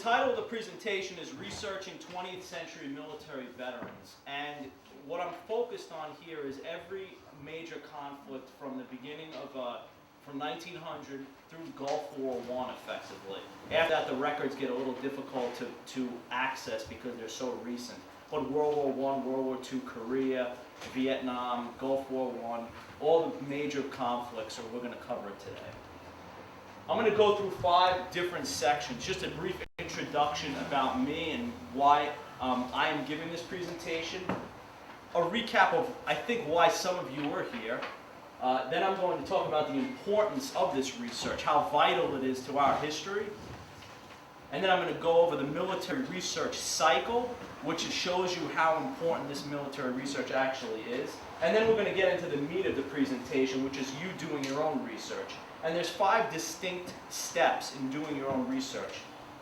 title of the presentation is Researching 20th Century Military Veterans, and what I'm focused on here is every major conflict from the beginning of from 1900 through Gulf War I, effectively. After that, the records get a little difficult to access because they're so recent. But World War I, World War II, Korea, Vietnam, Gulf War I, all the major conflicts, so we're going to cover it today. I'm going to go through 5 different sections, just a brief introduction about me and why I am giving this presentation, a recap of, I think, why some of you are here. Then I'm going to talk about the importance of this research, how vital it is to our history. And then I'm going to go over the military research cycle, which shows you how important this military research actually is. And then we're going to get into the meat of the presentation, which is you doing your own research. And there's 5 distinct steps in doing your own research.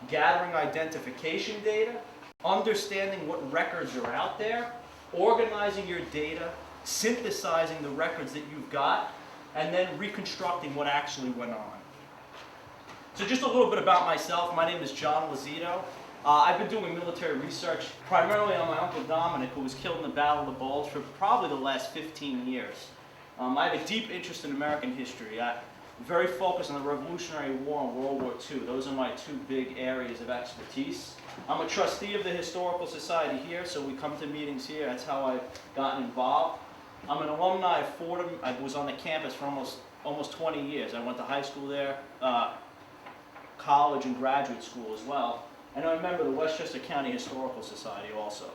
Gathering identification data, understanding what records are out there, organizing your data, synthesizing the records that you've got, and then reconstructing what actually went on. So just a little bit about myself. My name is John Lozito. I've been doing military research primarily on my Uncle Dominic, who was killed in the Battle of the Bulge, for probably the last 15 years. I have a deep interest in American history. I'm very focused on the Revolutionary War and World War II. Those are my 2 big areas of expertise. I'm a trustee of the Historical Society here, so we come to meetings here. That's how I've gotten involved. I'm an alumni of Fordham. I was on the campus for almost 20 years. I went to high school there, college and graduate school as well. And I'm a member of the Westchester County Historical Society also.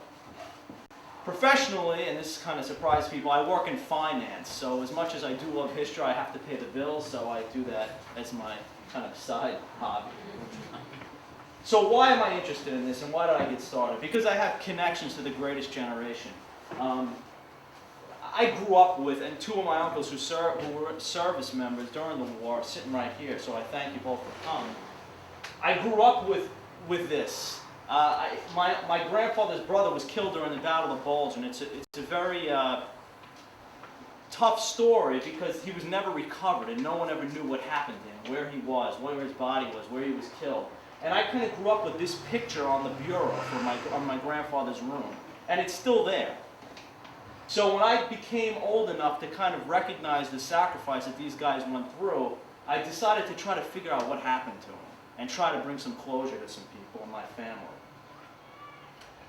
Professionally, and this kind of surprised people, I work in finance. So as much as I do love history, I have to pay the bills, so I do that as my kind of side hobby. So why am I interested in this, and why did I get started? Because I have connections to the greatest generation. I grew up with, and 2 of my uncles who were service members during the war, sitting right here, so I thank you both for coming. I grew up with this. My grandfather's brother was killed during the Battle of the Bulge, and it's a very tough story because he was never recovered, and no one ever knew what happened to him, where he was, where his body was, where he was killed. And I kind of grew up with this picture on the bureau on my grandfather's room, and it's still there. So when I became old enough to kind of recognize the sacrifice that these guys went through, I decided to try to figure out what happened to them and try to bring some closure to some people in my family.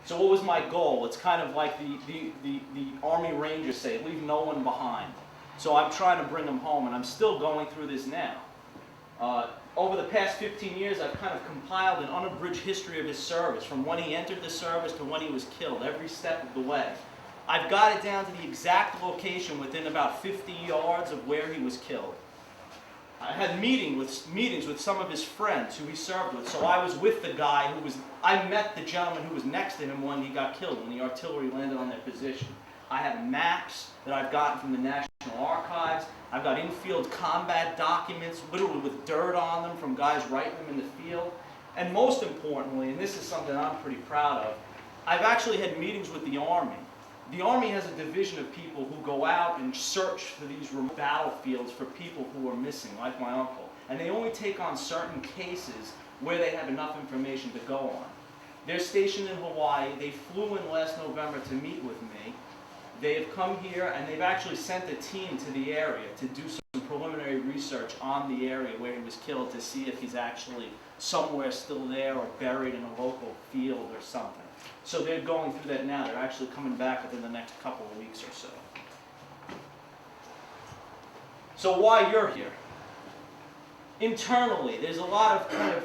So what was my goal? It's kind of like the Army Rangers say, leave no one behind. So I'm trying to bring them home, and I'm still going through this now. Over the past 15 years, I've kind of compiled an unabridged history of his service, from when he entered the service to when he was killed, every step of the way. I've got it down to the exact location within about 50 yards of where he was killed. I had meetings with some of his friends who he served with. So I was with the guy I met the gentleman who was next to him when he got killed, when the artillery landed on their position. I have maps that I've gotten from the National Archives. I've got infield combat documents, literally with dirt on them from guys writing them in the field. And most importantly, and this is something I'm pretty proud of, I've actually had meetings with the Army. The Army has a division of people who go out and search for these remote battlefields for people who are missing, like my uncle. And they only take on certain cases where they have enough information to go on. They're stationed in Hawaii. They flew in last November to meet with me. They have come here, and they've actually sent a team to the area to do some preliminary research on the area where he was killed to see if he's actually somewhere still there or buried in a local field or something. So they're going through that now. They're actually coming back within the next couple of weeks or so. So why you're here? Internally, there's a lot of kind of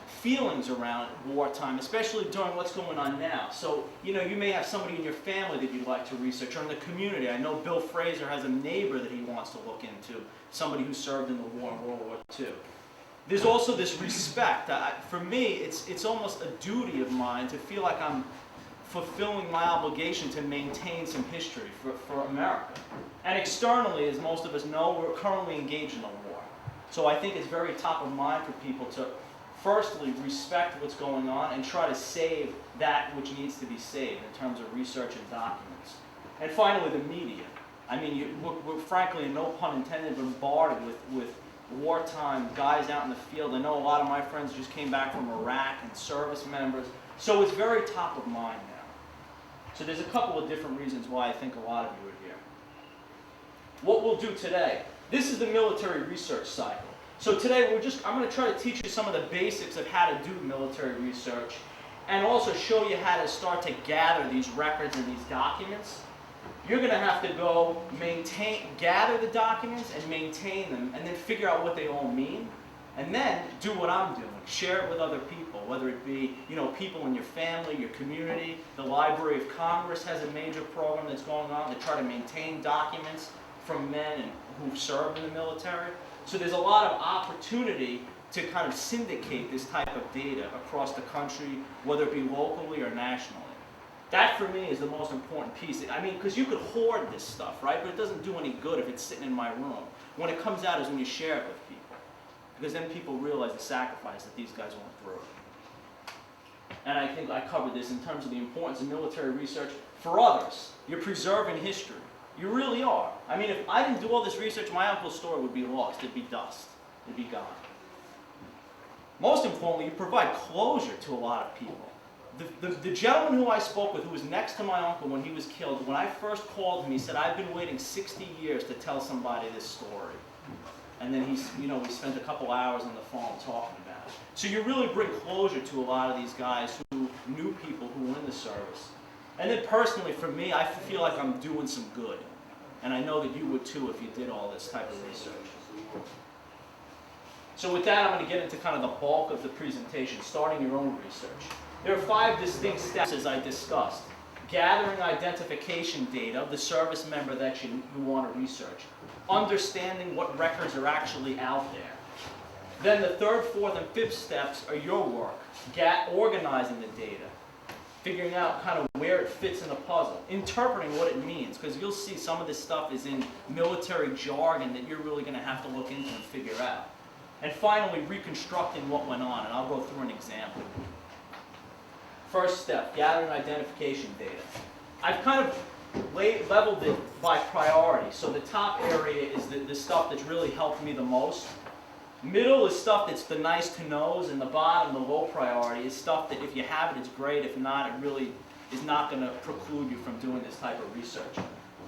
feelings around wartime, especially during what's going on now. So, you may have somebody in your family that you'd like to research, or in the community. I know Bill Fraser has a neighbor that he wants to look into, somebody who served in the war in World War II. There's also this respect. For me, it's almost a duty of mine to feel like I'm fulfilling my obligation to maintain some history for America. And externally, as most of us know, we're currently engaged in a war. So I think it's very top of mind for people to firstly respect what's going on and try to save that which needs to be saved in terms of research and documents. And finally, the media. I mean, we're frankly, no pun intended, bombarded with wartime guys out in the field. I know a lot of my friends just came back from Iraq and service members. So it's very top of mind now. So there's a couple of different reasons why I think a lot of you are here. What we'll do today, this is the military research cycle. So today I'm going to try to teach you some of the basics of how to do military research and also show you how to start to gather these records and these documents. You're going to have to go gather the documents and maintain them, and then figure out what they all mean, and then do what I'm doing. Share it with other people, whether it be, people in your family, your community. The Library of Congress has a major program that's going on to try to maintain documents from men who've served in the military. So there's a lot of opportunity to kind of syndicate this type of data across the country, whether it be locally or nationally. That, for me, is the most important piece. I mean, because you could hoard this stuff, right? But it doesn't do any good if it's sitting in my room. When it comes out is when you share it with people. Because then people realize the sacrifice that these guys went through. And I think I covered this in terms of the importance of military research for others. You're preserving history. You really are. I mean, if I didn't do all this research, my uncle's story would be lost. It'd be dust. It'd be gone. Most importantly, you provide closure to a lot of people. The gentleman who I spoke with, who was next to my uncle when he was killed, when I first called him, he said, I've been waiting 60 years to tell somebody this story. And then we spent a couple hours on the phone talking about it. So you really bring closure to a lot of these guys who knew people who were in the service. And then personally, for me, I feel like I'm doing some good. And I know that you would too if you did all this type of research. So with that, I'm going to get into kind of the bulk of the presentation, starting your own research. There are 5 distinct steps, as I discussed. Gathering identification data of the service member that you want to research. Understanding what records are actually out there. Then the 3rd, 4th, and 5th steps are your work. Organizing the data. Figuring out kind of where it fits in the puzzle. Interpreting what it means, because you'll see some of this stuff is in military jargon that you're really going to have to look into and figure out. And finally, reconstructing what went on, and I'll go through an example. First step, gathering identification data. I've kind of leveled it by priority. So the top area is the stuff that's really helped me the most. Middle is stuff that's the nice to knows, and the bottom, the low priority, is stuff that if you have it, it's great. If not, it really is not going to preclude you from doing this type of research.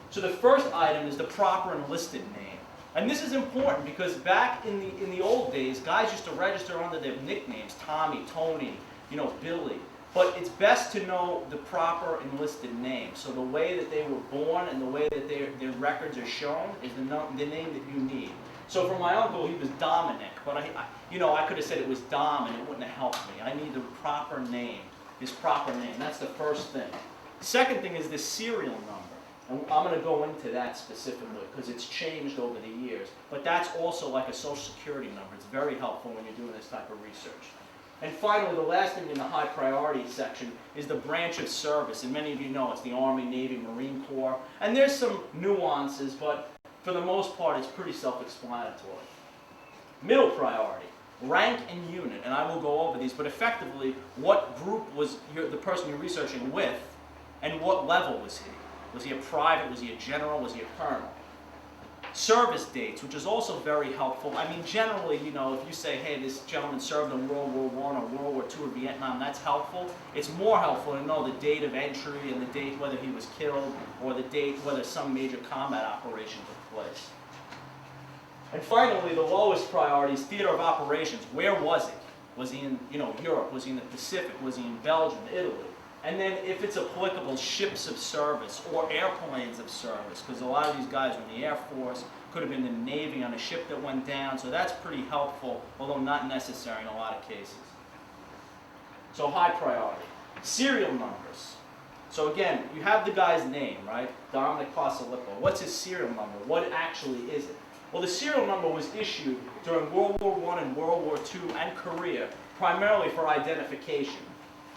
So the first item is the proper enlisted name. And this is important because back in the old days, guys used to register under their nicknames, Tommy, Tony, Billy. But it's best to know the proper enlisted name. So the way that they were born and the way that their records are shown is the name that you need. So for my uncle, he was Dominic, but I could have said it was Dom and it wouldn't have helped me. I need the proper name, his proper name. That's the first thing. Second thing is the serial number. And I'm going to go into that specifically because it's changed over the years. But that's also like a social security number. It's very helpful when you're doing this type of research. And finally, the last thing in the high priority section is the branch of service. And many of you know it's the Army, Navy, Marine Corps. And there's some nuances, but for the most part, it's pretty self-explanatory. Middle priority, rank and unit. And I will go over these, but effectively, what group was the person you're researching with, and what level was he? Was he a private? Was he a general? Was he a colonel? Service dates, which is also very helpful. I mean, generally, if you say, hey, this gentleman served in World War I or World War II or Vietnam, that's helpful. It's more helpful to know the date of entry and the date whether he was killed or the date whether some major combat operation took place. And finally, the lowest priority is theater of operations. Where was he? Was he in, Europe? Was he in the Pacific? Was he in Belgium, Italy? And then, if it's applicable, ships of service or airplanes of service, because a lot of these guys were in the Air Force, could have been in the Navy on a ship that went down, so that's pretty helpful, although not necessary in a lot of cases. So high priority. Serial numbers. So again, you have the guy's name, right? Dominic Pasalipo. What's his serial number? What actually is it? Well, the serial number was issued during World War I and World War II and Korea, primarily for identification.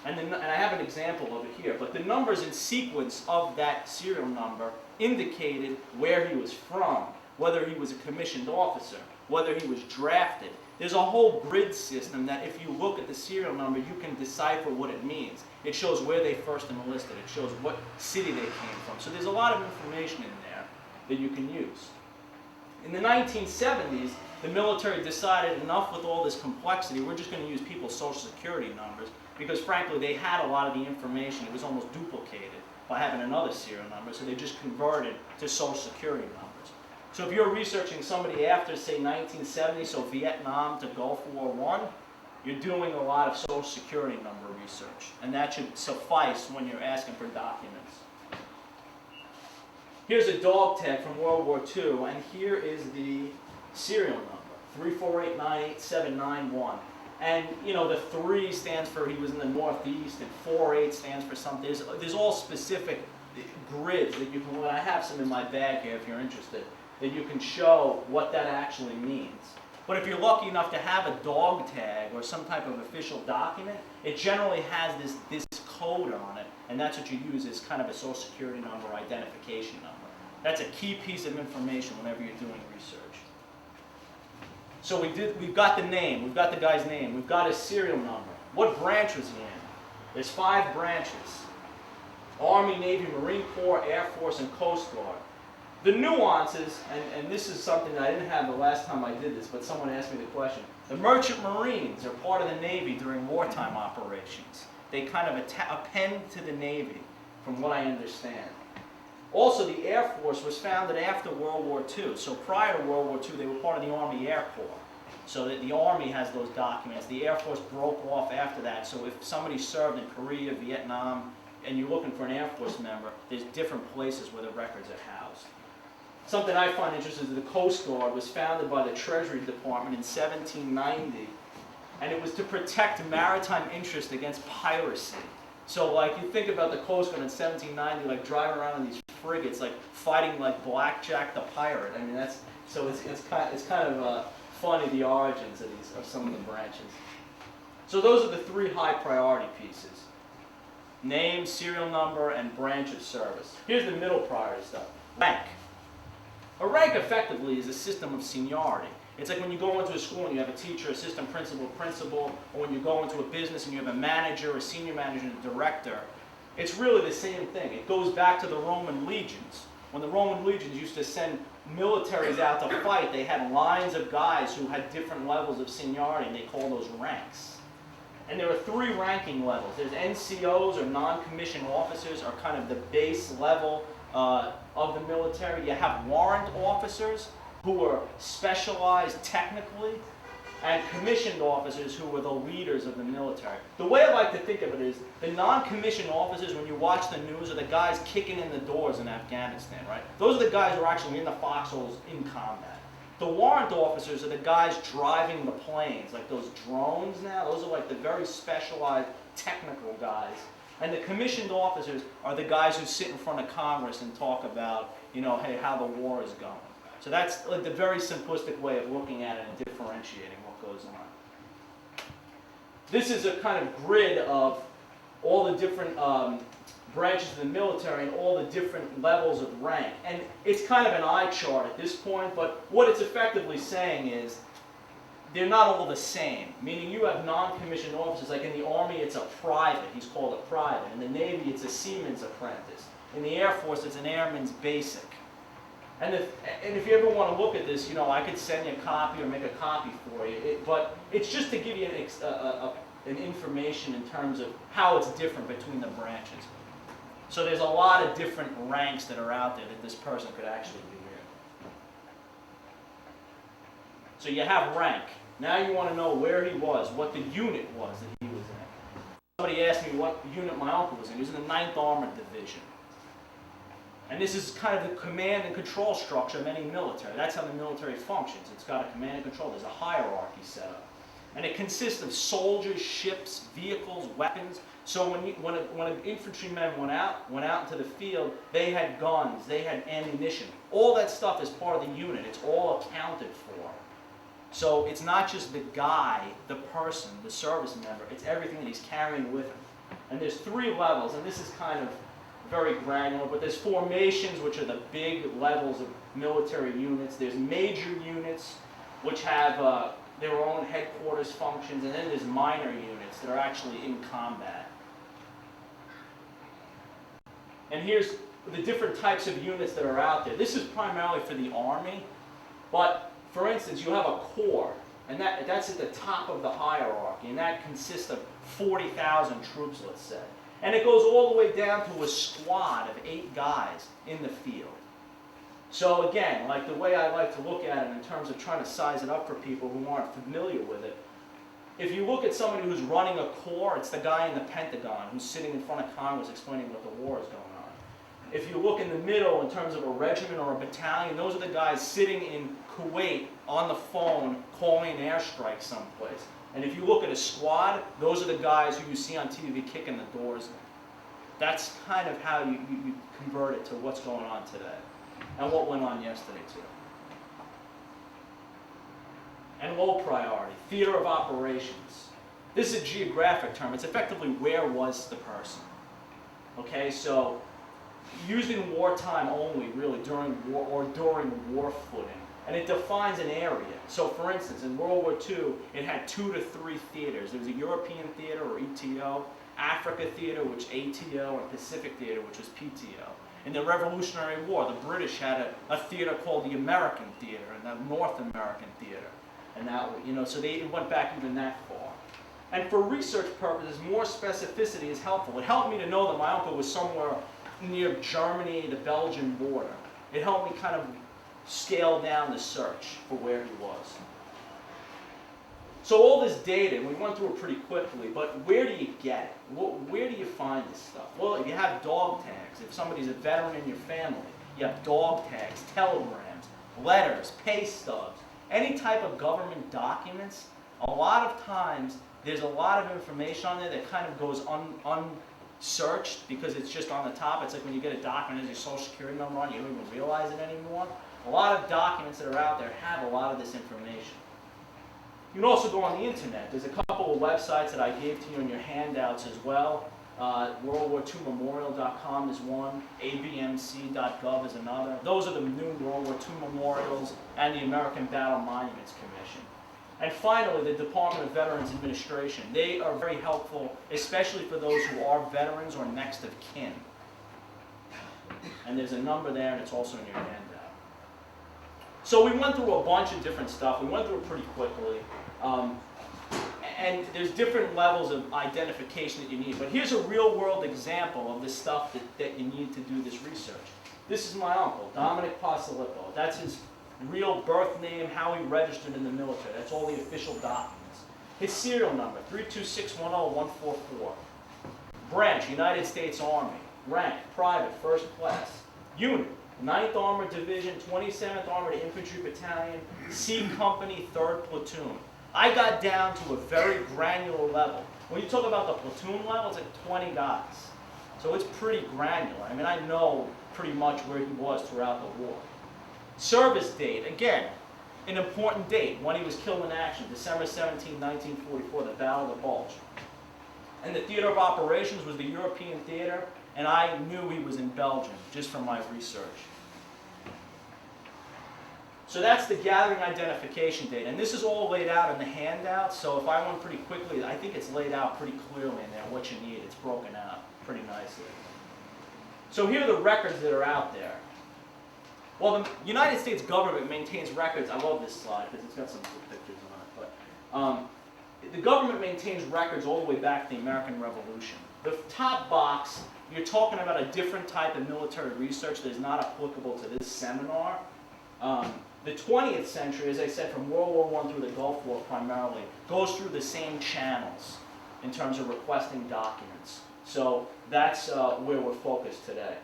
And I have an example of it here, but the numbers in sequence of that serial number indicated where he was from, whether he was a commissioned officer, whether he was drafted. There's a whole grid system that if you look at the serial number, you can decipher what it means. It shows where they first enlisted. It shows what city they came from. So there's a lot of information in there that you can use. In the 1970s, the military decided enough with all this complexity, we're just going to use people's social security numbers, because frankly they had a lot of the information. It was almost duplicated by having another serial number, so they just converted to social security numbers. So if you're researching somebody after, say, 1970, so Vietnam to Gulf War I, you're doing a lot of social security number research, and that should suffice when you're asking for documents. Here's a dog tag from World War II, and here is the serial number, 3489871. And you know, the 3 stands for he was in the Northeast, and 48 stands for something. There's all specific grids that you can, I have some in my bag here if you're interested, that you can show what that actually means. But if you're lucky enough to have a dog tag or some type of official document, it generally has this code on it, and that's what you use as kind of a social security number, identification number. That's a key piece of information whenever you're doing research. So we've got the name, we've got the guy's name, we've got his serial number. What branch was he in? There's 5 branches: Army, Navy, Marine Corps, Air Force, and Coast Guard. The nuances, and this is something that I didn't have the last time I did this, but someone asked me the question. The Merchant Marines are part of the Navy during wartime operations. They kind of append to the Navy, from what I understand. Also, the Air Force was founded after World War II. So prior to World War II, they were part of the Army Air Corps. So that the Army has those documents. The Air Force broke off after that. So if somebody served in Korea, Vietnam, and you're looking for an Air Force member, there's different places where the records are housed. Something I find interesting is the Coast Guard was founded by the Treasury Department in 1790, and it was to protect maritime interest against piracy. So like you think about the Coast Guard in 1790, like driving around in these frigates, like fighting like Blackjack the pirate. I mean, that's, so it's kind of funny, the origins of some of the branches. So those are the 3 high priority pieces: name, serial number, and branch of service. Here's the middle priority stuff: rank. A rank effectively is a system of seniority. It's like when you go into a school and you have a teacher, assistant principal, principal, or when you go into a business and you have a manager, a senior manager, and a director. It's really the same thing. It goes back to the Roman legions. When the Roman legions used to send militaries out to fight, they had lines of guys who had different levels of seniority, and they call those ranks. And there are 3 ranking levels. There's NCOs, or non-commissioned officers, are kind of the base level of the military. You have warrant officers, who are specialized technically, and commissioned officers who are the leaders of the military. The way I like to think of it is, the non-commissioned officers, when you watch the news, are the guys kicking in the doors in Afghanistan, right? Those are the guys who are actually in the foxholes in combat. The warrant officers are the guys driving the planes, like those drones now. Those are like the very specialized technical guys. And the commissioned officers are the guys who sit in front of Congress and talk about, you know, hey, how the war is going. So that's like the very simplistic way of looking at it and differentiating what goes on. This is a kind of grid of all the different branches of the military and all the different levels of rank. And it's kind of an eye chart at this point, but what it's effectively saying is they're not all the same. Meaning you have non-commissioned officers, like in the Army it's a private, he's called a private. In the Navy it's a seaman's apprentice. In the Air Force it's an airman's basic. And if you ever want to look at this, you know, I could send you a copy or make a copy for you. But it's just to give you an information in terms of how it's different between the branches. So there's a lot of different ranks that are out there that this person could actually be in. So you have rank. Now you want to know where he was, what the unit was that he was in. Somebody asked me what unit my uncle was in. He was in the 9th Armored Division. And this is kind of the command and control structure of any military. That's how the military functions. It's got a command and control. There's a hierarchy set up. And it consists of soldiers, ships, vehicles, weapons. So when an infantryman went out into the field, they had guns, they had ammunition. All that stuff is part of the unit. It's all accounted for. So it's not just the guy, the person, the service member. It's everything that he's carrying with him. And there's 3 levels, and this is kind of very granular, but there's formations, which are the big levels of military units. There's major units, which have their own headquarters functions, and then there's minor units that are actually in combat. And here's the different types of units that are out there. This is primarily for the Army. But, for instance, you have a corps, and that's at the top of the hierarchy, and that consists of 40,000 troops, let's say. And it goes all the way down to a squad of 8 guys in the field. So again, like the way I like to look at it in terms of trying to size it up for people who aren't familiar with it, if you look at somebody who's running a corps, it's the guy in the Pentagon who's sitting in front of Congress explaining what the war is going on. If you look in the middle in terms of a regiment or a battalion, those are the guys sitting in Kuwait on the phone calling an airstrike someplace. And if you look at a squad, those are the guys who you see on TV kicking the doors in. That's kind of how you convert it to what's going on today and what went on yesterday too. And low priority, theater of operations. This is a geographic term. It's effectively where was the person. Okay, so used in wartime only, really, during war or during war footing. And it defines an area. So for instance, in World War II, it had 2 to 3 theaters. There was a European theater, or ETO, Africa theater, which ATO, and Pacific theater, which was PTO. In the Revolutionary War, the British had a theater called the American Theater and the North American Theater. And that, so it went back even that far. And for research purposes, more specificity is helpful. It helped me to know that my uncle was somewhere near Germany, the Belgian border. It helped me kind of scale down the search for where he was. So all this data, we went through it pretty quickly, but where do you get it? Where do you find this stuff? Well, you have dog tags. If somebody's a veteran in your family, you have dog tags, telegrams, letters, pay stubs, any type of government documents. A lot of times, there's a lot of information on there that kind of goes unsearched because it's just on the top. It's like when you get a document that has your social security number on, you don't even realize it anymore. A lot of documents that are out there have a lot of this information. You can also go on the internet. There's a couple of websites that I gave to you in your handouts as well. WorldWar2Memorial.com is one. ABMC.gov is another. Those are the new World War II memorials and the American Battle Monuments Commission. And finally, the Department of Veterans Administration. They are very helpful, especially for those who are veterans or next of kin. And there's a number there, and it's also in your handout. So we went through a bunch of different stuff. We went through it pretty quickly. And there's different levels of identification that you need. But here's a real-world example of the stuff that you need to do this research. This is my uncle, Dominic Pasalipo. That's his real birth name, how he registered in the military. That's all the official documents. His serial number, 32610-144. Branch, United States Army. Rank, private, first class. Unit, 9th Armored Division, 27th Armored Infantry Battalion, C Company, 3rd Platoon. I got down to a very granular level. When you talk about the platoon level, it's like 20 guys. So it's pretty granular. I mean, I know pretty much where he was throughout the war. Service date, again, an important date, when he was killed in action, December 17, 1944, the Battle of the Bulge. And the theater of operations was the European theater, and I knew he was in Belgium, just from my research. So that's the gathering identification date, and this is all laid out in the handout, so if I went pretty quickly, I think it's laid out pretty clearly in there, what you need. It's broken out pretty nicely. So here are the records that are out there. Well, the United States government maintains records. I love this slide because it's got some cool pictures on it, but the government maintains records all the way back to the American Revolution. The top box, you're talking about a different type of military research that is not applicable to this seminar. The 20th century, as I said, from World War I through the Gulf War primarily, goes through the same channels in terms of requesting documents. So that's where we're focused today.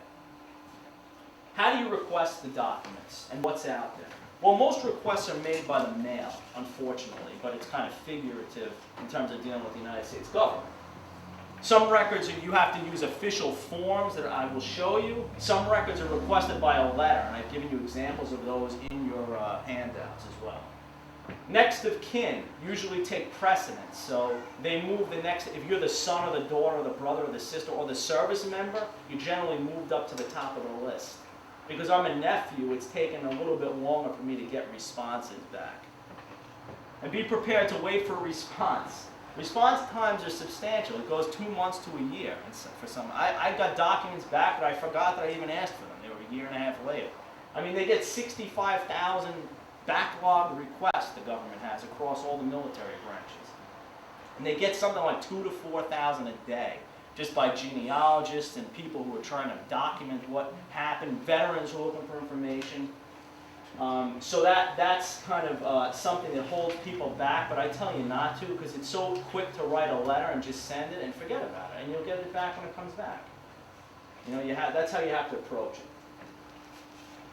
How do you request the documents and what's out there? Well, most requests are made by the mail, unfortunately, but it's kind of figurative in terms of dealing with the United States government. Some records you have to use official forms that I will show you. Some records are requested by a letter, and I've given you examples of those in your handouts as well. Next of kin usually take precedence, so they move the next. If you're the son or the daughter or the brother or the sister or the service member, you're generally moved up to the top of the list. Because I'm a nephew, it's taken a little bit longer for me to get responses back. And be prepared to wait for a response. Response times are substantial. It goes 2 months to a year for some. I got documents back, but I forgot that I even asked for them. They were a year and a half later. I mean, they get 65,000 backlogged requests the government has across all the military branches. And they get something like 2,000 to 4,000 a day, just by genealogists and people who are trying to document what happened, veterans who are looking for information. So that's kind of something that holds people back, but I tell you not to, because it's so quick to write a letter and just send it and forget about it, and you'll get it back when it comes back. You know, that's how you have to approach it.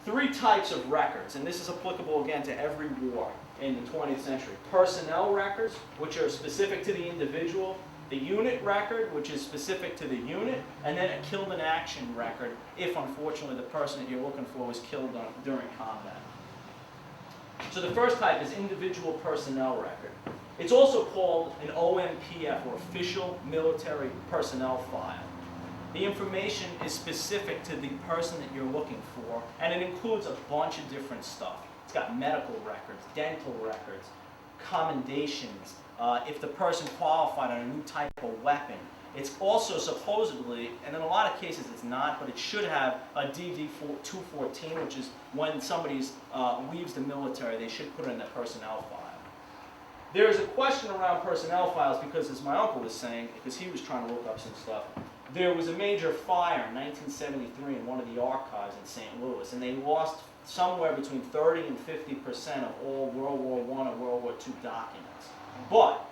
3 types of records, and this is applicable again to every war in the 20th century. Personnel records, which are specific to the individual, the unit record, which is specific to the unit, and then a killed in action record, if unfortunately the person that you're looking for was killed during combat. So the first type is individual personnel record. It's also called an OMPF, or Official Military Personnel File. The information is specific to the person that you're looking for, and it includes a bunch of different stuff. It's got medical records, dental records, commendations, if the person qualified on a new type of weapon. It's also supposedly, and in a lot of cases it's not, but it should have a DD-214, which is when somebody leaves the military, they should put it in the personnel file. There's a question around personnel files because, as my uncle was saying, because he was trying to look up some stuff, there was a major fire in 1973 in one of the archives in St. Louis, and they lost somewhere between 30 and 50% of all World War I and World War II documents. But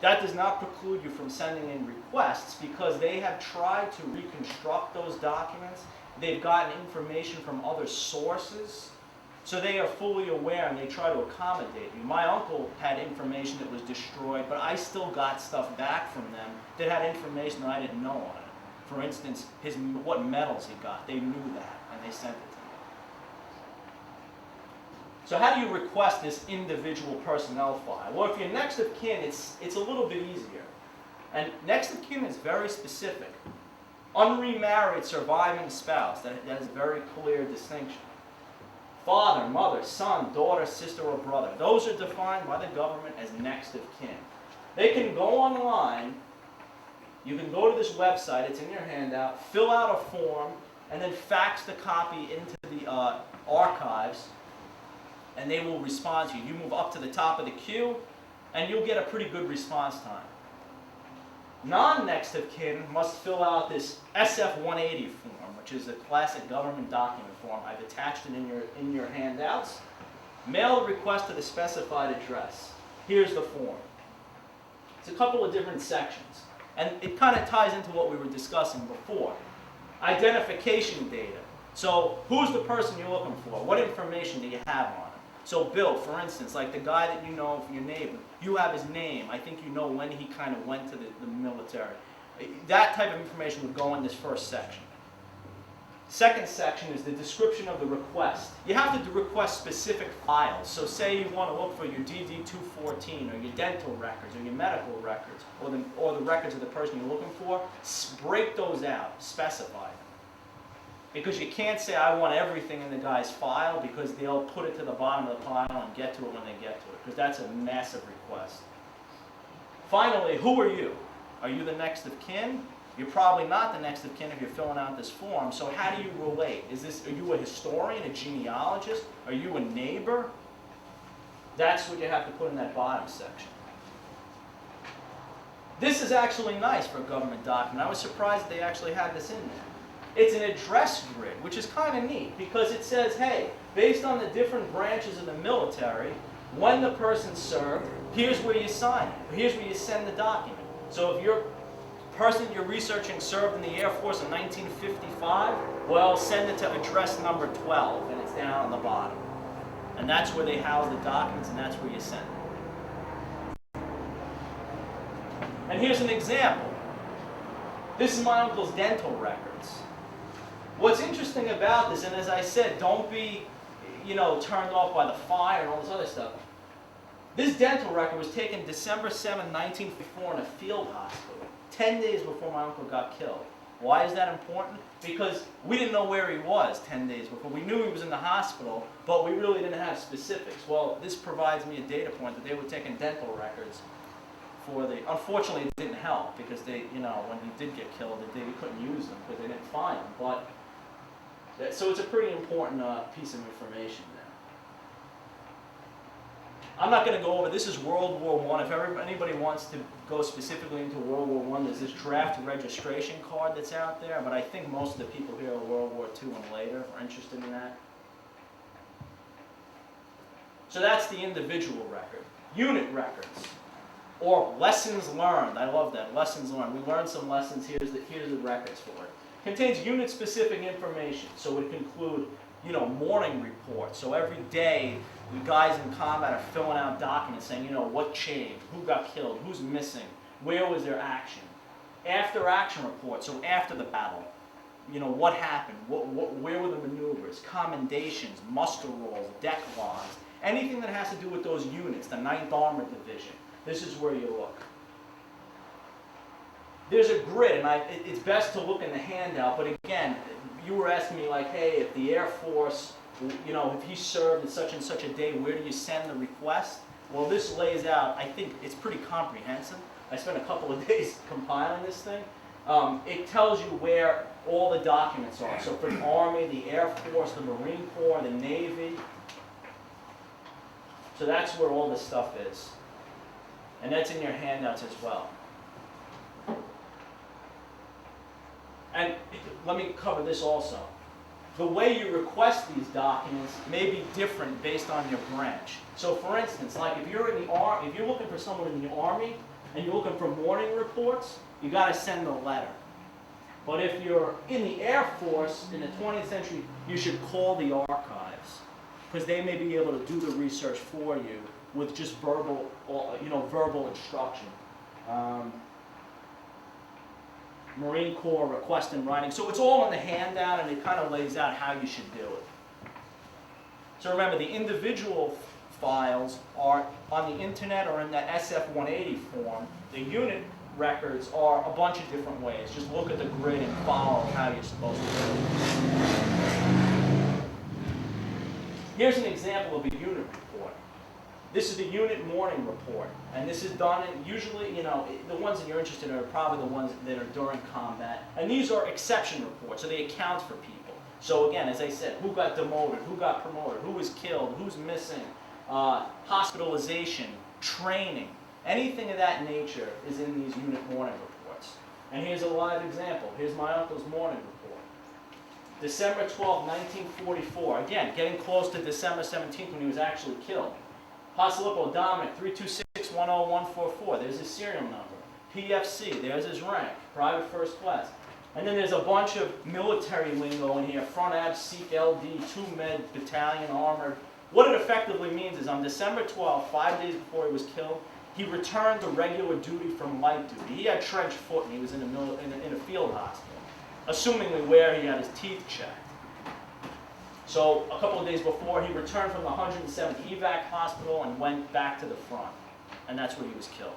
that does not preclude you from sending in requests, because they have tried to reconstruct those documents. They've gotten information from other sources, so they are fully aware and they try to accommodate you. My uncle had information that was destroyed, but I still got stuff back from them that had information that I didn't know on it. For instance, what medals he got. They knew that, and they sent it to me. So how do you request this individual personnel file? Well, if you're next of kin, it's a little bit easier. And next of kin is very specific. Unremarried surviving spouse, that is a very clear distinction. Father, mother, son, daughter, sister, or brother. Those are defined by the government as next of kin. They can go online, you can go to this website, it's in your handout, fill out a form, and then fax the copy into the archives, and they will respond to you. You move up to the top of the queue, and you'll get a pretty good response time. Non-next of kin must fill out this SF-180 form, which is a classic government document form. I've attached it in your handouts. Mail the request to the specified address. Here's the form. It's a couple of different sections, and it kind of ties into what we were discussing before. Identification data. So who's the person you're looking for? What information do you have on him? So Bill, for instance, like the guy that you know, your neighbor, you have his name. I think you know when he kind of went to the military. That type of information would go in this first section. Second section is the description of the request. You have to request specific files. So say you want to look for your DD-214 or your dental records or your medical records or the records of the person you're looking for. Break those out, specify them. Because you can't say, I want everything in the guy's file, because they'll put it to the bottom of the pile and get to it when they get to it, because that's a massive request. Finally, who are you? Are you the next of kin? You're probably not the next of kin if you're filling out this form, so how do you relate? Are you a historian, a genealogist? Are you a neighbor? That's what you have to put in that bottom section. This is actually nice for a government document. I was surprised that they actually had this in there. It's an address grid, which is kind of neat, because it says, hey, based on the different branches of the military, when the person served, here's where you sign it. Here's where you send the document. So if your person you're researching served in the Air Force in 1955, well, send it to address number 12, and it's down on the bottom. And that's where they house the documents, and that's where you send it. And here's an example. This is my uncle's dental records. What's interesting about this, and as I said, don't be, turned off by the fire and all this other stuff. This dental record was taken December 7, 1954 in a field hospital, 10 days before my uncle got killed. Why is that important? Because we didn't know where he was 10 days before. We knew he was in the hospital, but we really didn't have specifics. Well, this provides me a data point that they were taking dental records unfortunately it didn't help, because they, when he did get killed, they couldn't use them because they didn't find him. So it's a pretty important piece of information there. I'm not going to go over, this is World War I. If anybody wants to go specifically into World War I, there's this draft registration card that's out there, but I think most of the people here are World War II and later are interested in that. So that's the individual record. Unit records, or lessons learned. I love that, lessons learned. We learned some lessons, here's the records for it. Contains unit-specific information, so it can include, you know, morning reports. So every day, the guys in combat are filling out documents saying, you know, what changed, who got killed, who's missing, where was their action. After action reports, so after the battle, you know, what happened, where were the maneuvers, commendations, muster rolls, deck logs, anything that has to do with those units, the 9th Armored Division. This is where you look. There's a grid, and it's best to look in the handout, but again, you were asking me like, hey, if the Air Force, you know, if he served at such and such a day, where do you send the request? Well, this lays out, I think it's pretty comprehensive. I spent a couple of days compiling this thing. It tells you where all the documents are. So for the Army, the Air Force, the Marine Corps, the Navy. So that's where all this stuff is. And that's in your handouts as well. And let me cover this also. The way you request these documents may be different based on your branch. So for instance, like if you're in the Army, if you're looking for someone in the Army and you're looking for morning reports, you got to send a letter. But if you're in the Air Force in the 20th century, you should call the archives, because they may be able to do the research for you with just verbal, you know, verbal instruction. Marine Corps request in writing. So it's all in the handout, and it kind of lays out how you should do it. So remember, the individual files are on the internet or in the SF-180 form. The unit records are a bunch of different ways. Just look at the grid and follow how you're supposed to do it. Here's an example of a unit report. This is the unit morning report, and this is done in, usually, you know, the ones that you're interested in are probably the ones that are during combat, and these are exception reports, so they account for people. So again, as I said, who got demoted, who got promoted, who was killed, who's missing, hospitalization, training, anything of that nature is in these unit morning reports. And here's a live example. Here's my uncle's morning report. December 12, 1944. Again, getting close to December 17th when he was actually killed. Pasilipo Dominic 326-10144. There's his serial number. PFC, there's his rank, private first class. And then there's a bunch of military lingo in here. Front Ab, Sikh, LD, 2 Med, Battalion, Armored. What it effectively means is on December 12th, 5 days before he was killed, he returned to regular duty from light duty. He had trench foot and he was in a field hospital, assumingly where he had his teeth checked. So a couple of days before, he returned from the 107th evac hospital and went back to the front. And that's where he was killed.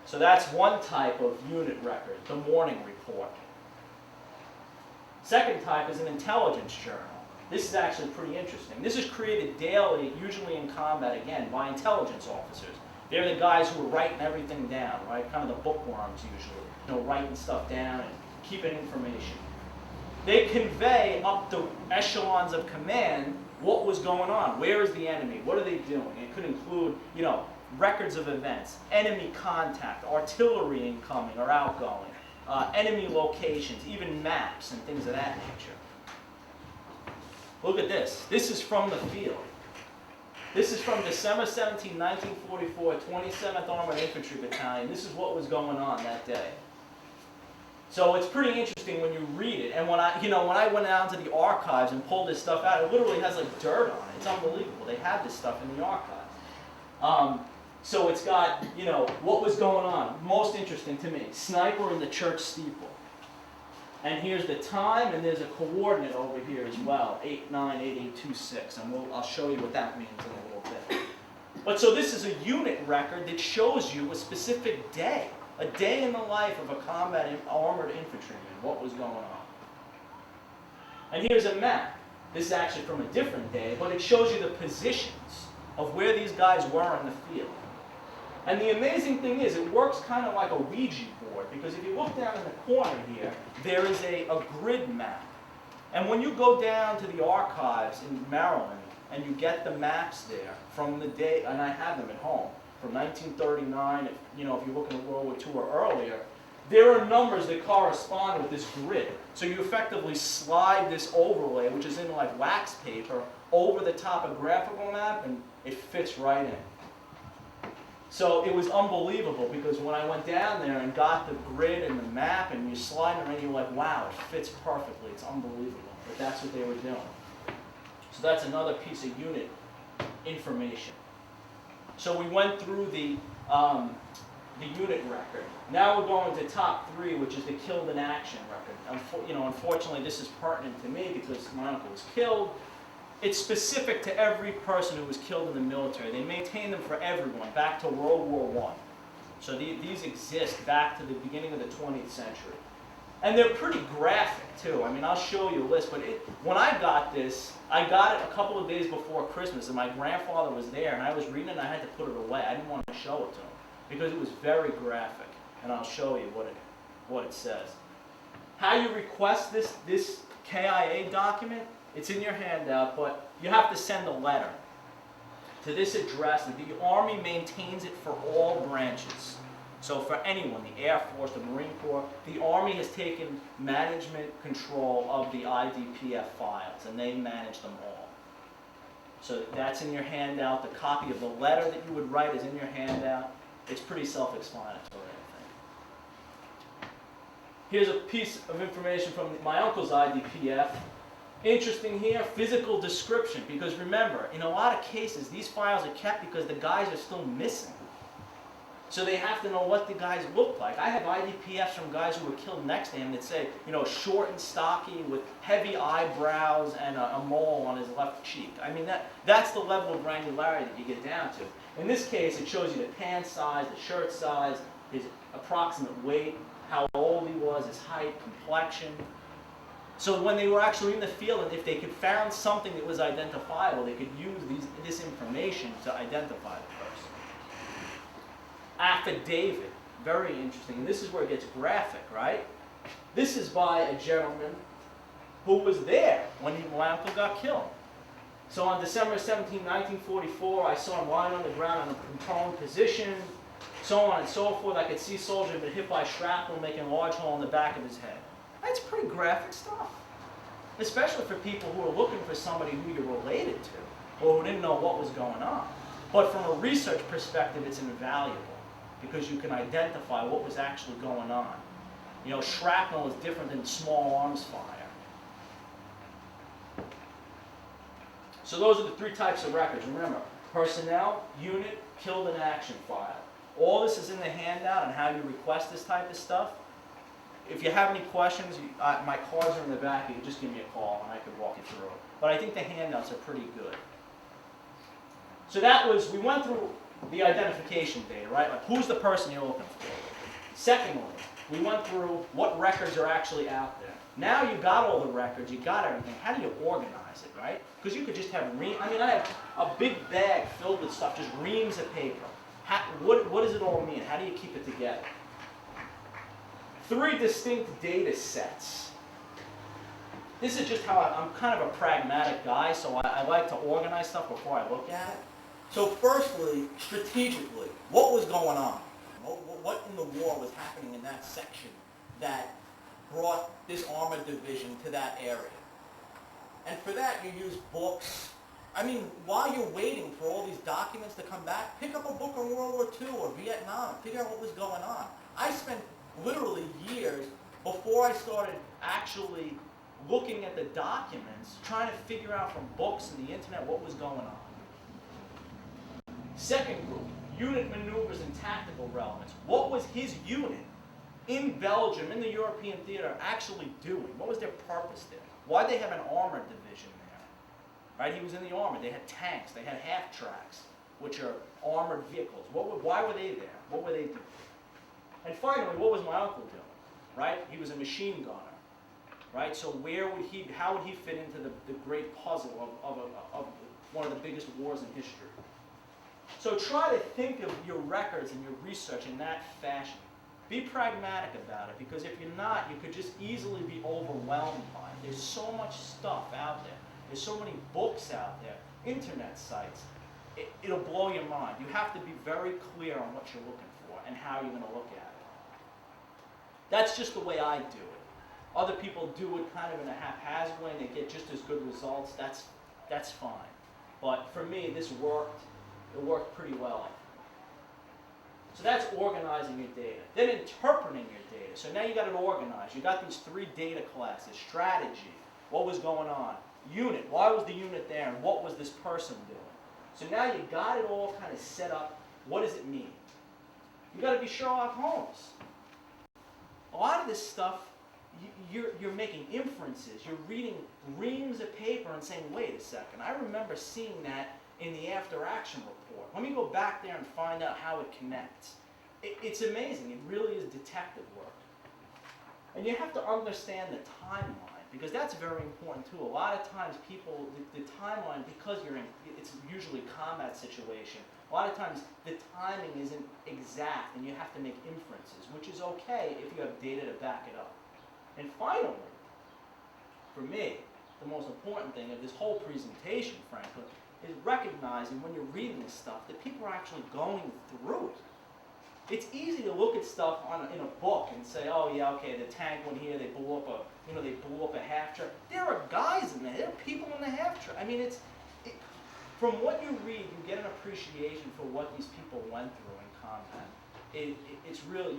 So that's one type of unit record, the morning report. Second type is an intelligence journal. This is actually pretty interesting. This is created daily, usually in combat, again, by intelligence officers. They're the guys who are writing everything down, right? Kind of the bookworms, usually. You know, writing stuff down and keeping information. They convey up the echelons of command what was going on. Where is the enemy? What are they doing? It could include, you know, records of events, enemy contact, artillery incoming or outgoing, enemy locations, even maps and things of that nature. Look at this. This is from the field. This is from December 17, 1944, 27th Armored Infantry Battalion. This is what was going on that day. So it's pretty interesting when you read it. And when I went down to the archives and pulled this stuff out, it literally has like dirt on it. It's unbelievable. They have this stuff in the archives. So it's got, you know, what was going on. Most interesting to me, sniper in the church steeple. And here's the time, and there's a coordinate over here as well, 898826. And I'll show you what that means in a little bit. But so this is a unit record that shows you a specific day. A day in the life of a combat armored infantryman, what was going on. And here's a map. This is actually from a different day, but it shows you the positions of where these guys were in the field. And the amazing thing is, it works kind of like a Ouija board, because if you look down in the corner here, there is a grid map. And when you go down to the archives in Maryland, and you get the maps there from the day, and I have them at home, from 1939, if you're looking at World War II or earlier, there are numbers that correspond with this grid. So you effectively slide this overlay, which is in like wax paper, over the top of a graphical map, and it fits right in. So it was unbelievable, because when I went down there and got the grid and the map, and you slide it around, you're like, wow, it fits perfectly. It's unbelievable. But that's what they were doing. So that's another piece of unit information. So we went through the unit record. Now we're going to top 3, which is the killed in action record. Unfortunately, this is pertinent to me because my uncle was killed. It's specific to every person who was killed in the military. They maintain them for everyone, back to World War I. So these exist back to the beginning of the 20th century. And they're pretty graphic, too. I mean, I'll show you a list, but when I got this, I got it a couple of days before Christmas, and my grandfather was there, and I was reading it, and I had to put it away. I didn't want to show it to him, because it was very graphic, and I'll show you what it says. How you request this KIA document, it's in your handout, but you have to send a letter to this address. The Army maintains it for all branches. So for anyone, the Air Force, the Marine Corps, the Army has taken management control of the IDPF files, and they manage them all. So that's in your handout. The copy of the letter that you would write is in your handout. It's pretty self-explanatory, I think. Here's a piece of information from my uncle's IDPF. Interesting here, physical description, because remember, in a lot of cases, these files are kept because the guys are still missing. So they have to know what the guys look like. I have IDPFs from guys who were killed next to him that say, short and stocky with heavy eyebrows and a mole on his left cheek. I mean, that's the level of granularity that you get down to. In this case, it shows you the pant size, the shirt size, his approximate weight, how old he was, his height, complexion. So when they were actually in the field, and if they could found something that was identifiable, they could use this information to identify the person. Affidavit, very interesting. And this is where it gets graphic, right? This is by a gentleman who was there when my uncle got killed. So on December 17, 1944, I saw him lying on the ground in a prone position, so on and so forth. I could see soldier had been hit by shrapnel, making a large hole in the back of his head. That's pretty graphic stuff, especially for people who are looking for somebody who you're related to or who didn't know what was going on. But from a research perspective, it's invaluable because you can identify what was actually going on. Shrapnel is different than small arms fire. So those are the 3 types of records. Remember, personnel, unit, killed in action file. All this is in the handout on how you request this type of stuff. If you have any questions, my cards are in the back. You can just give me a call and I could walk you through it. But I think the handouts are pretty good. So we went through the identification data, right? Like who's the person you're looking for. Secondly, we went through what records are actually out there. Now you got all the records, you got everything. How do you organize it, right? Because you could just have I have a big bag filled with stuff, just reams of paper. What does it all mean? How do you keep it together? 3 distinct data sets. This is just how I'm kind of a pragmatic guy, so I like to organize stuff before I look at it. So firstly, strategically, what was going on? What in the war was happening in that section that brought this armored division to that area? And for that, you use books. I mean, while you're waiting for all these documents to come back, pick up a book on World War II or Vietnam, figure out what was going on. I spent literally years before I started actually looking at the documents, trying to figure out from books and the internet what was going on. Second group, unit maneuvers and tactical relevance. What was his unit in Belgium, in the European theater, actually doing? What was their purpose there? Why did they have an armored division there? Right? He was in the army. They had tanks. They had half-tracks, which are armored vehicles. Why were they there? What were they doing? And finally, what was my uncle doing? Right? He was a machine gunner. Right? So how would he fit into the great puzzle of one of the biggest wars in history? So try to think of your records and your research in that fashion. Be pragmatic about it, because if you're not, you could just easily be overwhelmed by it. There's so much stuff out there. There's so many books out there. internet sites, it'll blow your mind. You have to be very clear on what you're looking for and how you're going to look at it. That's just the way I do it. Other people do it kind of in a haphazard way and they get just as good results. That's fine. But for me, this worked. It worked pretty well. So that's organizing your data. Then interpreting your data. So now you got it organized. You got these 3 data classes: strategy, what was going on; unit, why was the unit there, and what was this person doing. So now you got it all kind of set up. What does it mean? You got to be Sherlock Holmes. A lot of this stuff, you're making inferences. You're reading reams of paper and saying, wait a second, I remember seeing that in the after-action report. Let me go back there and find out how it connects. It's amazing. It really is detective work. And you have to understand the timeline, because that's very important too. A lot of times people, the timeline, because it's usually a combat situation, a lot of times the timing isn't exact and you have to make inferences, which is okay if you have data to back it up. And finally, for me, the most important thing of this whole presentation, frankly, is recognizing when you're reading this stuff that people are actually going through it. It's easy to look at stuff in a book and say, oh yeah, okay, the tank went here, they blew up a half track. There are guys in there. There are people in the half track. I mean, from what you read, you get an appreciation for what these people went through in combat. It's really,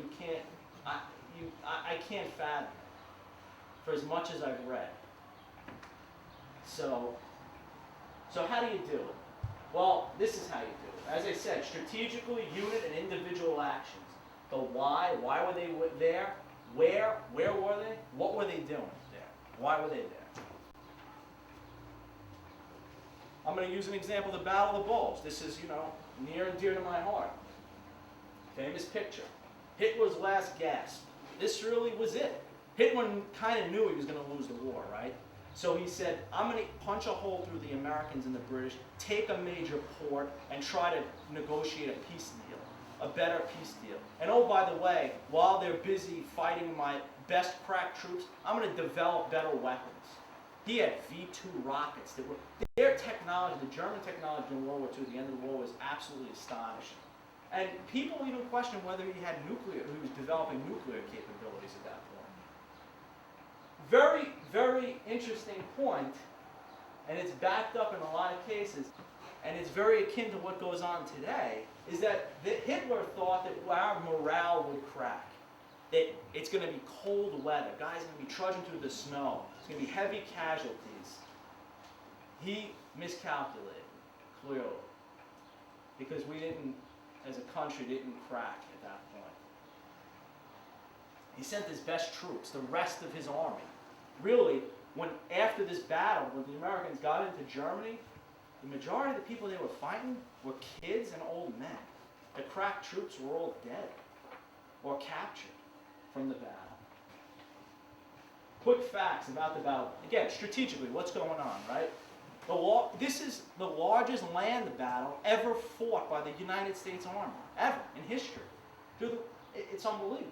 I can't fathom it for as much as I've read. So how do you do it? Well, this is how you do it. As I said, strategically, unit and individual actions. The why were they there? Where were they? What were they doing there? Why were they there? I'm going to use an example of the Battle of the Bulge. This is, near and dear to my heart. Famous picture. Hitler's last gasp. This really was it. Hitler kind of knew he was going to lose the war, right? So he said, I'm going to punch a hole through the Americans and the British, take a major port, and try to negotiate a peace deal, a better peace deal. And oh, by the way, while they're busy fighting my best crack troops, I'm going to develop better weapons. He had V-2 rockets that were, their technology, the German technology in World War II, the end of the war, was absolutely astonishing. And people even questioned whether he was developing nuclear capabilities at that point. Very, very interesting point, and it's backed up in a lot of cases, and it's very akin to what goes on today, is that Hitler thought that our morale would crack. That it's going to be cold weather, guys are going to be trudging through the snow, it's going to be heavy casualties. He miscalculated, clearly, because we didn't, as a country, didn't crack at that point. He sent his best troops, the rest of his army. Really, after this battle, when the Americans got into Germany, the majority of the people they were fighting were kids and old men. The crack troops were all dead or captured from the battle. Quick facts about the battle. Again, strategically, what's going on, right? This is the largest land battle ever fought by the United States Army, ever, in history. It's unbelievable.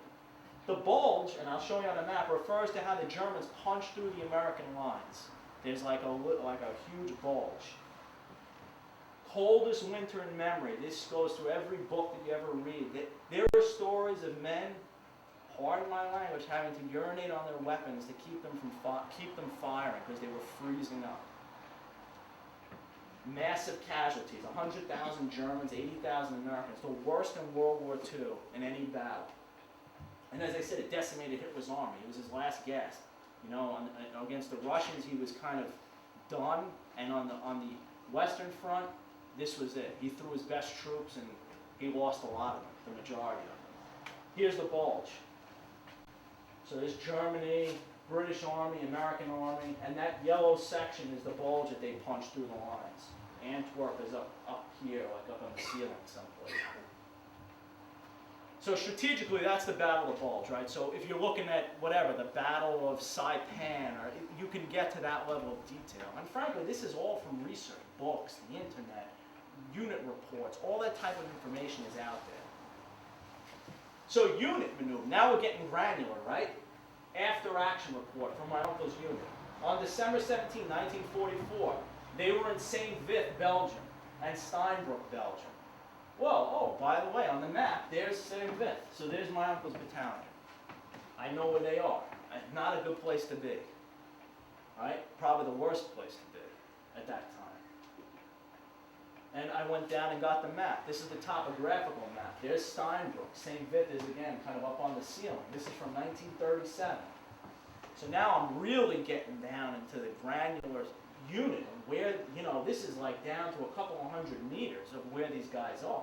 The bulge, and I'll show you on a map, refers to how the Germans punched through the American lines. There's like a huge bulge. Coldest winter in memory. This goes through every book that you ever read. There are stories of men, pardon my language, having to urinate on their weapons to keep them firing because they were freezing up. Massive casualties, 100,000 Germans, 80,000 Americans, the worst in World War II in any battle. And as I said, it decimated Hitler's army. It was his last gasp. Against the Russians, he was kind of done, and on the Western Front, this was it. He threw his best troops, and he lost a lot of them, the majority of them. Here's the bulge. So there's Germany, British Army, American Army, and that yellow section is the bulge that they punched through the lines. Antwerp is up here, like up on the ceiling someplace. So strategically, that's the Battle of the Bulge, right? So if you're looking at whatever, the Battle of Saipan, or you can get to that level of detail. And frankly, this is all from research, books, the internet, unit reports, all that type of information is out there. So unit maneuver, now we're getting granular, right? After action report from my uncle's unit. On December 17, 1944, They were in Saint-Vith, Belgium, and Steinbrook, Belgium. Well, oh, by the way, on the map, there's Saint-Vith. So there's my uncle's battalion. I know where they are. Not a good place to be. Right? Probably the worst place to be at that time. And I went down and got the map. This is the topographical map. There's Steinbrook. Saint-Vith is, again, kind of up on the ceiling. This is from 1937. So now I'm really getting down into the granular unit and where, you know, this is like down to a couple of hundred meters of where these guys are.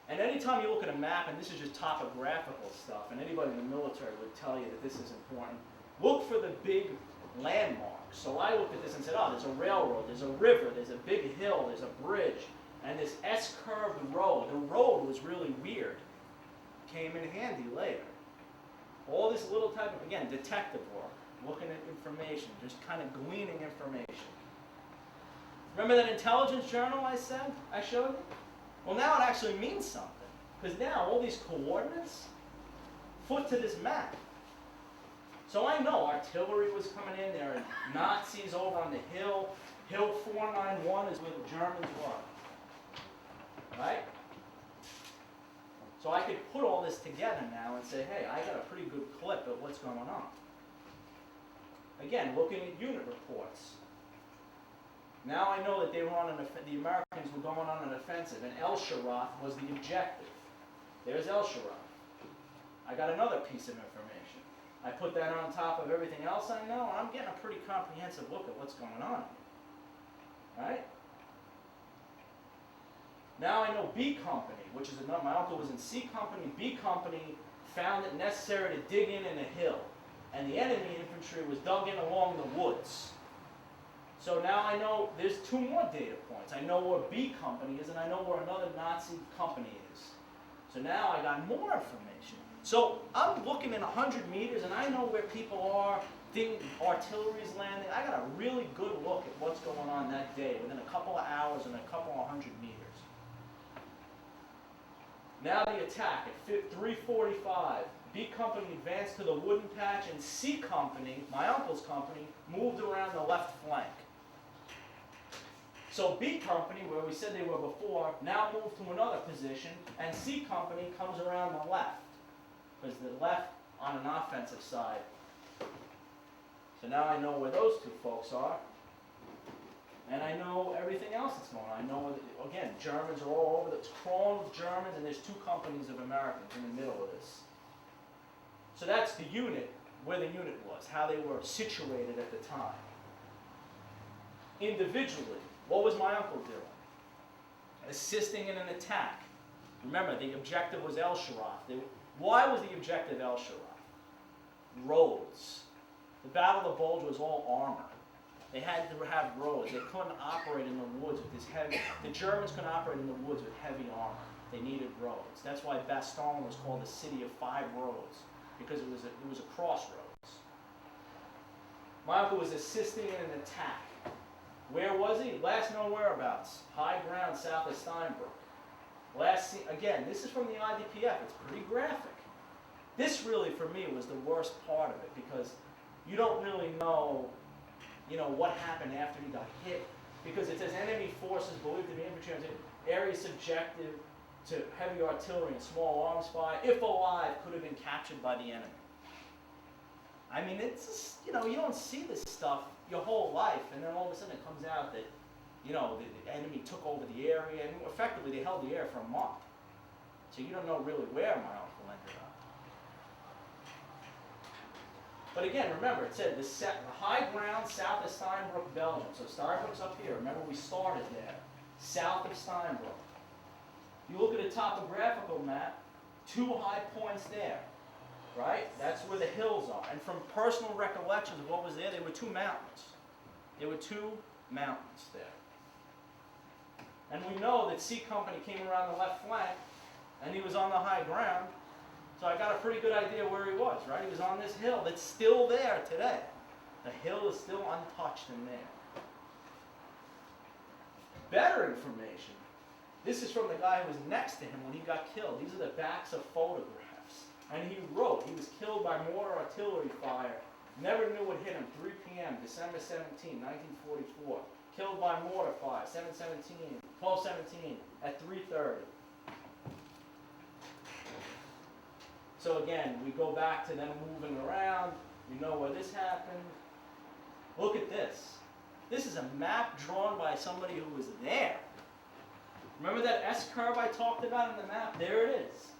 And anytime you look at a map, and this is just topographical stuff, and anybody in the military would tell you that this is important, look for the big landmarks. So I looked at this and said, oh, there's a railroad, there's a river, there's a big hill, there's a bridge, and this S-curved road. The road was really weird. Came in handy later. All this little type of, again, detective work, looking at information, just kind of gleaning information. Remember that intelligence journal I showed you? Well, now it actually means something. Because now all these coordinates foot to this map. So I know artillery was coming in there, and Nazis over on the hill. Hill 491 is where the Germans were. Right? So I could put all this together now and say, hey, I got a pretty good clip of what's going on. Again, looking at unit reports. Now I know that they were on the Americans were going on an offensive, and El Sharath was the objective. There's El Sharath. I got another piece of information. I put that on top of everything else I know, and I'm getting a pretty comprehensive look at what's going on. Right? Now I know B Company, which is another, my uncle was in C Company. B Company found it necessary to dig in a hill, and the enemy infantry was dug in along the woods. So now I know there's two more data points. I know where B Company is, and I know where another Nazi company is. So now I got more information. So I'm looking in 100 meters, and I know where people are, artillery's landing. I got a really good look at what's going on that day, within a couple of hours and a couple of 100 meters. Now the attack at 3:45. B Company advanced to the wooden patch, and C Company, my uncle's company, moved around the left flank. So B Company, where we said they were before, now moved to another position, and C Company comes around the left, because the left on an offensive side. So now I know where those two folks are, and I know everything else that's going on. I know, again, Germans are all over. It's crawling with Germans, and there's two companies of Americans in the middle of this. So that's the unit, where the unit was, how they were situated at the time. Individually, what was my uncle doing? Assisting in an attack. Remember, the objective was El Sharath. Why was the objective El Sharath? Roads. The Battle of the Bulge was all armor. They had to have roads. They couldn't operate in the woods with this heavy. The Germans couldn't operate in the woods with heavy armor. They needed roads. That's why Bastogne was called the city of 5 roads, because it was a crossroads. My uncle was assisting in an attack. Where was he? Last known whereabouts. High ground south of Steinbrook. Again, this is from the IDPF. It's pretty graphic. This really, for me, was the worst part of it, because you don't really know, what happened after he got hit. Because it says enemy forces believed to be infantry area subjective to heavy artillery and small arms fire, if alive, could have been captured by the enemy. I mean, it's just, you don't see this stuff your whole life, and then all of a sudden it comes out that, the enemy took over the area, and effectively they held the area for a month. So you don't know really where my uncle ended up. But again, remember, it said the high ground south of Steinbrook, Belgium. So Steinbrook's up here. Remember, we started there, south of Steinbrook. You look at a topographical map, 2 high points there, right? That's where the hills are. And from personal recollections of what was there were 2 mountains. There were 2 mountains there. And we know that C Company came around the left flank, and he was on the high ground. So I got a pretty good idea where he was, right? He was on this hill that's still there today. The hill is still untouched in there. Better information. This is from the guy who was next to him when he got killed. These are the backs of photographs. And he wrote, he was killed by mortar artillery fire Never knew what hit him. 3 p.m., December 17, 1944. Killed by mortar fire, 12/17 at 3:30. So again, we go back to them moving around. You know where this happened. Look at this. This is a map drawn by somebody who was there. Remember that S-curve I talked about in the map? There it is.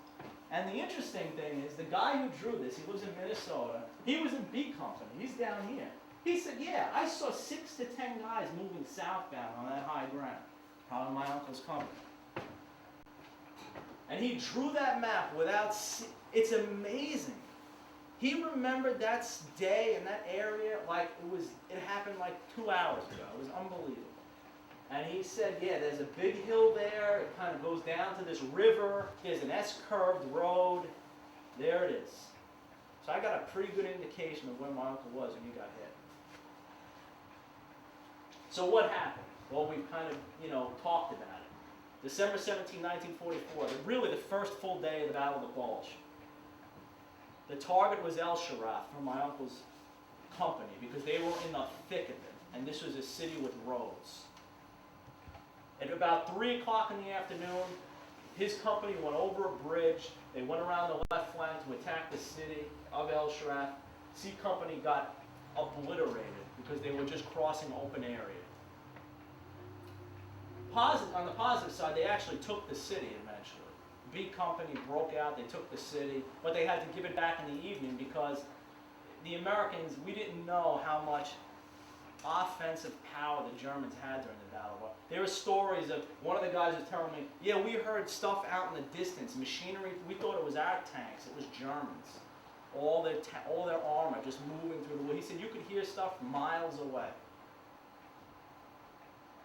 And the interesting thing is, the guy who drew this, he lives in Minnesota. He was in B Company. He's down here. He said, yeah, I saw 6 to 10 guys moving southbound on that high ground. Probably my uncle's company. And he drew that map without, it's amazing. He remembered that day in that area like it happened like 2 hours ago. It was unbelievable. And he said, yeah, there's a big hill there. It kind of goes down to this river. There's an S-curved road. There it is. So I got a pretty good indication of where my uncle was when he got hit. So what happened? Well, we've kind of, talked about it. December 17, 1944, really the first full day of the Battle of the Bulge. The target was El Sharaf from my uncle's company because they were in the thick of it. And this was a city with roads. At about 3 o'clock in the afternoon, his company went over a bridge. They went around the left flank to attack the city of El Sharaf. C Company got obliterated because they were just crossing open area. On the positive side, they actually took the city eventually. B Company broke out, they took the city, but they had to give it back in the evening because the Americans, we didn't know how much offensive power the Germans had during the battle. There were stories of, one of the guys was telling me, yeah, we heard stuff out in the distance, machinery, we thought it was our tanks, it was Germans. All their armor just moving through the wood. He said you could hear stuff miles away.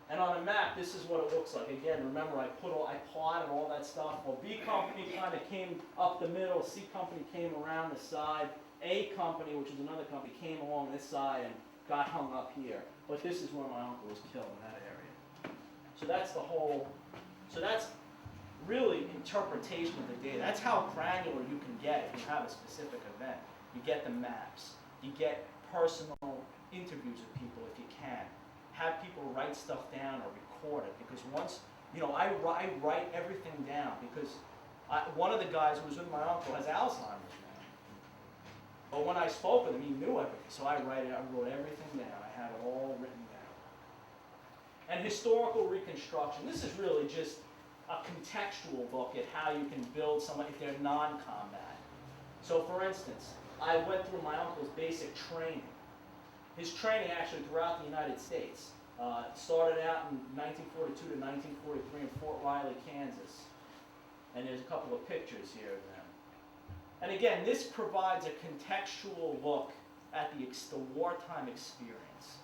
And on a map, this is what it looks like. Again, remember I plotted all that stuff. Well, B Company kind of came up the middle, C Company came around the side, A Company, which is another company, came along this side and got hung up here. But this is where my uncle was killed, in that area. So that's really interpretation of the data. That's how granular you can get if you have a specific event. You get the maps. You get personal interviews with people if you can. Have people write stuff down or record it, because once, I write everything down because one of the guys who was with my uncle has Alzheimer's now. But when I spoke with him, he knew everything, so I wrote everything down. I have it all written down. And historical reconstruction, this is really just a contextual look at how you can build someone if they're non-combat. So for instance, I went through my uncle's basic training. His training actually throughout the United States. Started out in 1942 to 1943 in Fort Riley, Kansas. And there's a couple of pictures here of them. And again, this provides a contextual look at the wartime experience.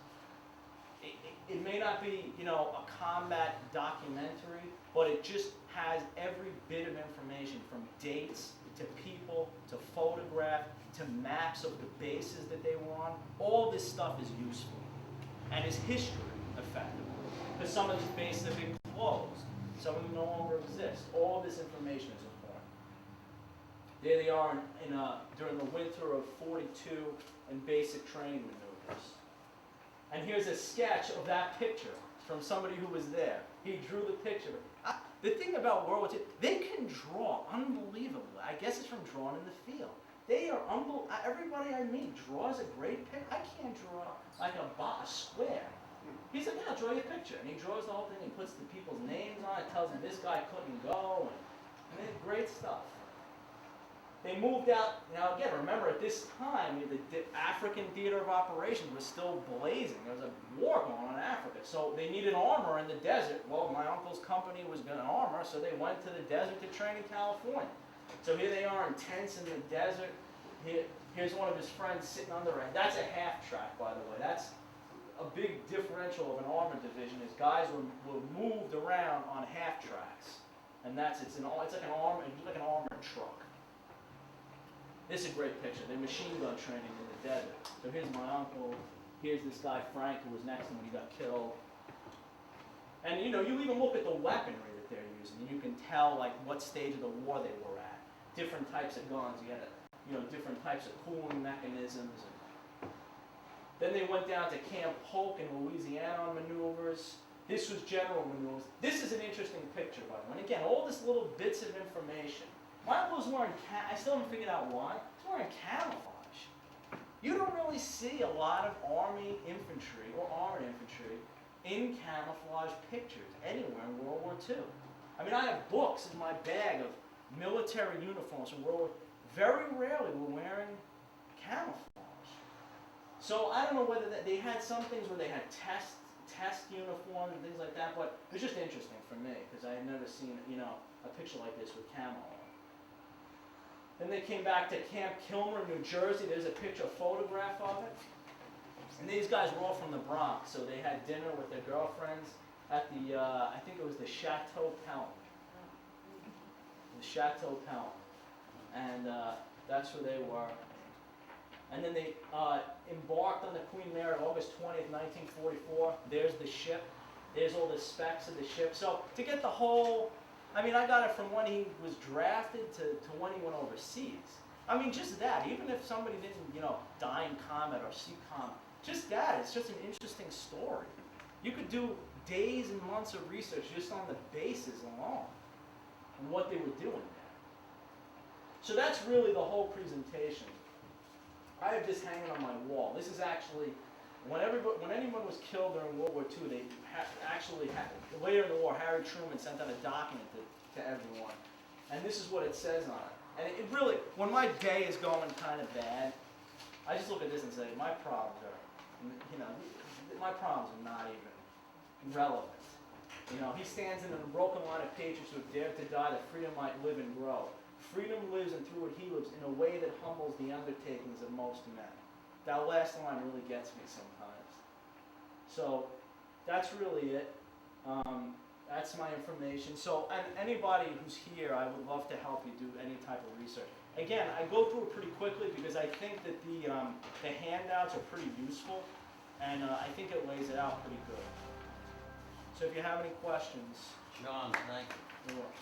It may not be, a combat documentary, but it just has every bit of information from dates to people to photograph to maps of the bases that they were on. All this stuff is useful and is history, effectively. Because some of these bases have been closed. Some of them no longer exist. All this information is important. There they are during the winter of '42 in basic training maneuvers. And here's a sketch of that picture from somebody who was there. He drew the picture. The thing about World War II, they can draw unbelievably. I guess it's from drawing in the field. They are everybody I meet draws a great picture. I can't draw like a square. He said, yeah, draw your picture. And he draws the whole thing. He puts the people's names on it, tells them this guy couldn't go. And they did great stuff. They moved out. Now again, remember at this time, the African theater of operations was still blazing. There was a war going on in Africa. So they needed armor in the desert. Well, my uncle's company was going to armor, so they went to the desert to train in California. So here they are in tents in the desert. Here's one of his friends sitting under it. That's a half track, by the way. That's a big differential of an armored division. Is guys were moved around on half tracks, and it's like an armored truck. This is a great picture. They're machine gun training in the desert. So here's my uncle. Here's this guy Frank who was next to him when he got killed. And you even look at the weaponry that they're using, and you can tell like what stage of the war they were at. Different types of guns. You had different types of cooling mechanisms. Then they went down to Camp Polk in Louisiana on maneuvers. This was general maneuvers. This is an interesting picture, by the way. And again, all this little bits of information. Michael was wearing, I still haven't figured out why. He's wearing camouflage. You don't really see a lot of Army infantry or armored infantry in camouflage pictures anywhere in World War II. I mean, I have books in my bag of military uniforms from World War II. Very rarely we're wearing camouflage. So I don't know whether they had some things where they had test uniforms and things like that, but it was just interesting for me because I had never seen, a picture like this with camo on. Then they came back to Camp Kilmer, New Jersey. There's a photograph of it. And these guys were all from the Bronx, so they had dinner with their girlfriends at the, I think it was the Chateau Pelham. The Chateau Pelham. And that's where they were. And then they embarked on the Queen Mary August 20th, 1944. There's the ship. There's all the specs of the ship. So to get the whole, I got it from when he was drafted to when he went overseas. Just that, even if somebody didn't, die in combat or see combat, just that, it's just an interesting story. You could do days and months of research just on the bases alone and what they were doing there. So that's really the whole presentation. I have this hanging on my wall. This is actually, when anyone was killed during World War II, they actually had, later in the war, Harry Truman sent out a document to everyone. And this is what it says on it. And it really, when my day is going kind of bad, I just look at this and say, my problems are, my problems are not even relevant. He stands in a broken line of patriots who have dared to die that freedom might live and grow. Freedom lives, and through it he lives, in a way that humbles the undertakings of most men. That last line really gets me sometimes. So that's really it. That's my information. So, and anybody who's here, I would love to help you do any type of research. Again, I go through it pretty quickly because I think that the handouts are pretty useful, and I think it lays it out pretty good. So if you have any questions. John, thank you. You're welcome.